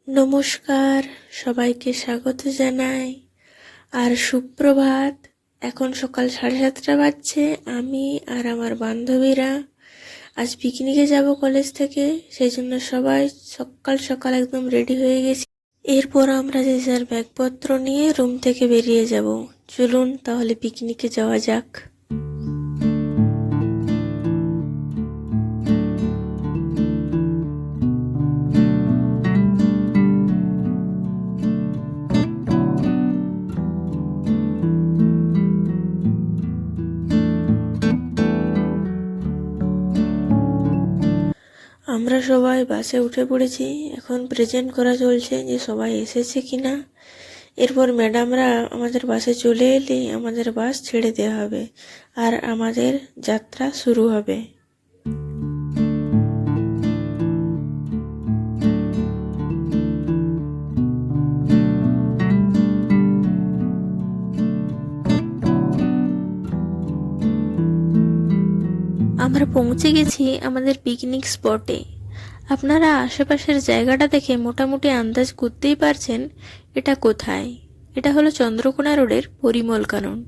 নমস্কার, সবাইকে স্বাগত জানাই। আর সুপ্রভাত। এখন সকাল 7:30 বাজছে। আমি আর আমার বান্ধবীরা আজ পিকনিকে যাব কলেজ থেকে, সেই জন্য সবাই সকাল সকাল একদম রেডি হয়ে গেছি। এরপর আমরা যে যার ব্যাগপত্র নিয়ে রুম থেকে বেরিয়ে যাব। চলুন তাহলে পিকনিকে যাওয়া যাক। আমরা সবাই বাসে উঠে পড়েছি। এখন প্রেজেন্ট করা চলছে যে সবাই এসেছে কিনা। এরপর ম্যাডামরা আমাদের বাসে চলে এলে আমাদের বাস ছেড়ে দেওয়া হবে আর আমাদের যাত্রা শুরু হবে। আমরা পৌঁছে গেছি আমাদের পিকনিক স্পটে। আপনারা আশেপাশের জায়গাটা দেখে মোটামুটি আন্দাজ করতেই পারছেন এটা কোথায়। এটা হলো চন্দ্রকোনা রোডের পরিমল কানন।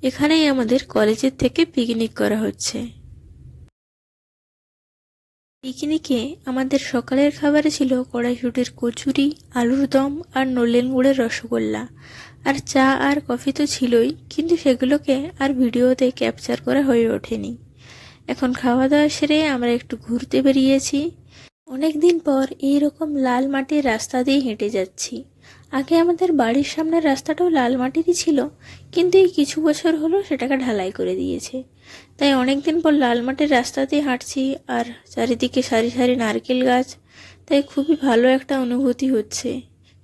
এখানেই আমাদের কলেজের থেকে পিকনিক করা হচ্ছে। পিকনিকে আমাদের সকালের খাবারে ছিল কড়াইশুঁটির কচুরি, আলুর দম আর নলেন গুড়ের রসগোল্লা। আর চা আর কফি তো ছিলই, কিন্তু সেগুলোকে আর ভিডিওতে ক্যাপচার করা হয়ে ওঠেনি। এখন খাওয়া দাওয়া সেরে আমরা একটু ঘুরতে বেরিয়েছি। অনেক দিন পর এইরকম লাল মাটির রাস্তা দিয়ে হেঁটে যাচ্ছি। আগে আমাদের বাড়ির সামনের রাস্তাটাও লাল মাটিরই ছিল, কিন্তু এই কিছু বছর হলো সেটাকে ঢালাই করে দিয়েছে। তাই অনেক দিন পর লাল মাটির রাস্তা দিয়ে হাঁটছি, আর চারিদিকে সারি সারি নারকেল গাছ। তাই খুবই ভালো একটা অনুভূতি হচ্ছে।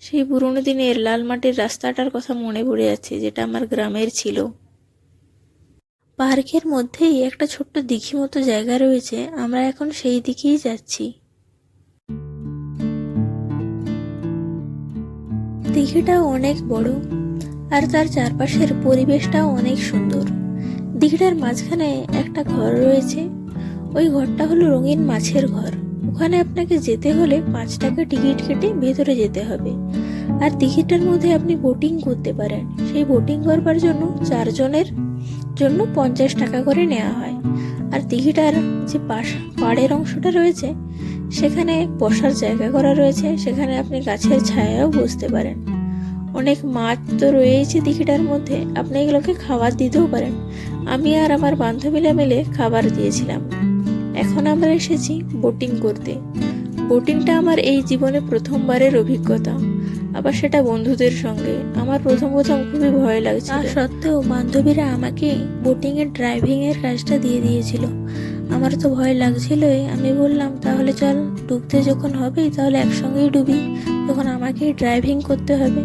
সেই পুরোনো দিনের লাল মাটির রাস্তাটার কথা মনে পড়ে যাচ্ছে, যেটা আমার গ্রামের ছিল। পার্কের মধ্যেই একটা ছোট্ট দিঘি মতো জায়গা রয়েছে, আমরা এখন সেই দিকেই যাচ্ছি। দিঘিটাও অনেক বড়, আর তার চারপাশের পরিবেশটাও অনেক সুন্দর। দিঘিটার মাঝখানে একটা ঘর রয়েছে। ওই ঘরটা হলো রঙিন মাছের ঘর। ওখানে আপনাকে যেতে হলে 5 টাকা টিকিট কেটে ভেতরে যেতে হবে। আর দিঘিটার মধ্যে আপনি বোটিং করতে পারেন। সেই বোটিং করবার জন্য 4 জনের জন্য 50 টাকা করে নেওয়া হয়। আর দিঘিটার যে পাড়ের অংশটা রয়েছে সেখানে বসার জায়গা করা রয়েছে, সেখানে আপনি গাছের ছায়াও বসতে পারেন। অনেক মাছ তো রয়েছে দিঘিটার মধ্যে, আপনি এগুলোকে খাবার দিতেও পারেন। আমি আর আমার বান্ধবীরা মিলে খাবার দিয়েছিলাম। এখন আমরা এসেছি বোটিং করতে। বোটিংটা আমার এই জীবনে প্রথমবারের অভিজ্ঞতা, আবার সেটা বন্ধুদের সঙ্গে। আমার প্রথম খুবই ভয় লাগছে, তা সত্ত্বেও বান্ধবীরা আমাকে বোটিংয়ের ড্রাইভিংয়ের কাজটা দিয়ে দিয়েছিল। আমার তো ভয় লাগছিলই। আমি বললাম তাহলে চল, ডুবতে যখন হবেই তাহলে একসঙ্গেই ডুবি, তখন আমাকেই ড্রাইভিং করতে হবে।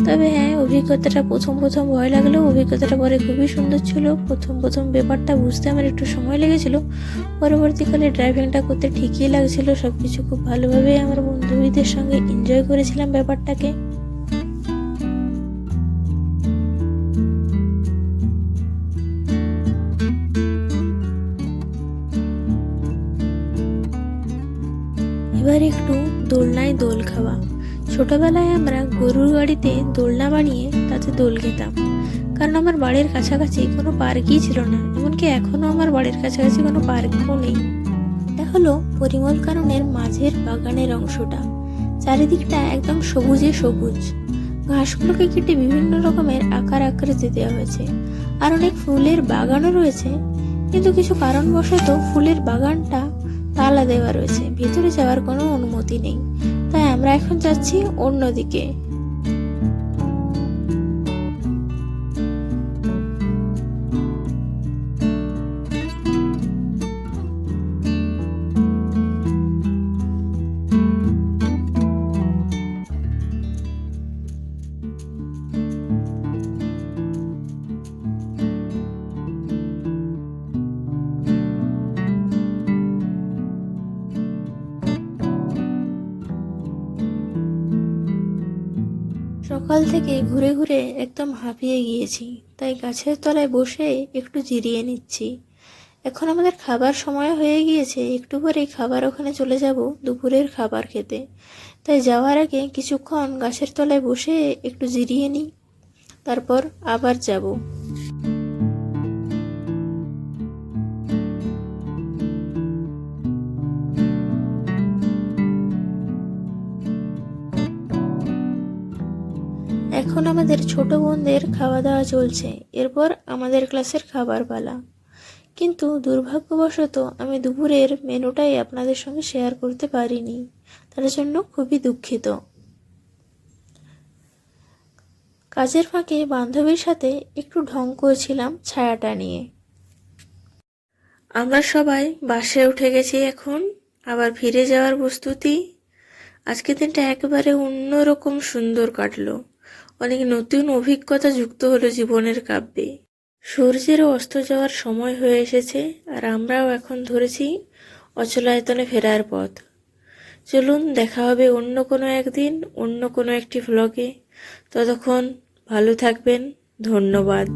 তবে হ্যাঁ, অভিজ্ঞতাটা প্রথম ভয় লাগলেও অভিজ্ঞতাটা পরে খুবই সুন্দর ছিল। প্রথম ব্যাপারটা বুঝতে আমার একটু সময় লেগেছিল, পরবর্তীকালে ড্রাইভিংটা করতে ঠিকই লাগছিল। সব কিছু খুব ভালোভাবে আমার বন্ধুদের সঙ্গে এনজয় করেছিলাম ব্যাপারটাকে। এবার একটু দোলনায় দোল খাওয়া। ছোটবেলায় আমরা গরুর গাড়িতে দোলনা বানিয়ে তাতে দোল খেতাম, কারণ আমার বাড়ির কাছাকাছি কোনো পার্কই ছিল না। এমনকি এখনো আমার বাড়ির কাছাকাছি কোনো পার্কও নেই। এটা হলো পরিমল কাননের মাঝের বাগানের অংশটা। চারিদিকটা একদম সবুজে সবুজ। ঘাসগুলোকে কেটে বিভিন্ন রকমের আকার আকৃতি দেওয়া হয়েছে। আর অনেক ফুলের বাগানও রয়েছে, কিন্তু কিছু কারণবশত ফুলের বাগানটা তালা দেওয়া রয়েছে, ভেতরে যাওয়ার কোনো অনুমতি নেই। তাই আমরা এখন যাচ্ছি অন্যদিকে। সকাল থেকে ঘুরে ঘুরে একদম হাঁপিয়ে গিয়েছি, তাই গাছের তলায় বসে একটু জিরিয়ে নিচ্ছি। এখন আমাদের খাবার সময় হয়ে গিয়েছে, একটু পরেই খাবার ওখানে চলে যাব দুপুরের খাবার খেতে। তাই যাওয়ার আগে কিছুক্ষণ গাছের তলায় বসে একটু জিরিয়ে নিই, তারপর আবার যাব। এখন আমাদের ছোট বোনদের খাওয়া দাওয়া চলছে, এরপর আমাদের ক্লাসের খাবার পালা। কিন্তু দুর্ভাগ্যবশত আমি দুপুরের মেনুটাই আপনাদের সঙ্গে শেয়ার করতে পারিনি, তার জন্য খুবই দুঃখিত। কাজের ফাঁকে বান্ধবীর সাথে একটু ঢং করছিলাম ছায়াটা নিয়ে। আমরা সবাই বাসে উঠে গেছি, এখন আবার ফিরে যাওয়ার প্রস্তুতি। আজকের দিনটা একেবারে অন্যরকম সুন্দর কাটলো, অনেক নতুন অভিজ্ঞতা যুক্ত হলো জীবনের কাব্যে। সূর্যেরও অস্ত যাওয়ার সময় হয়ে এসেছে, আর আমরাও এখন ধরেছি অচলায়তনে ফেরার পথ। চলুন দেখা হবে অন্য কোনো একদিন, অন্য কোনো একটি ভ্লগে। ততক্ষণ ভালো থাকবেন, ধন্যবাদ।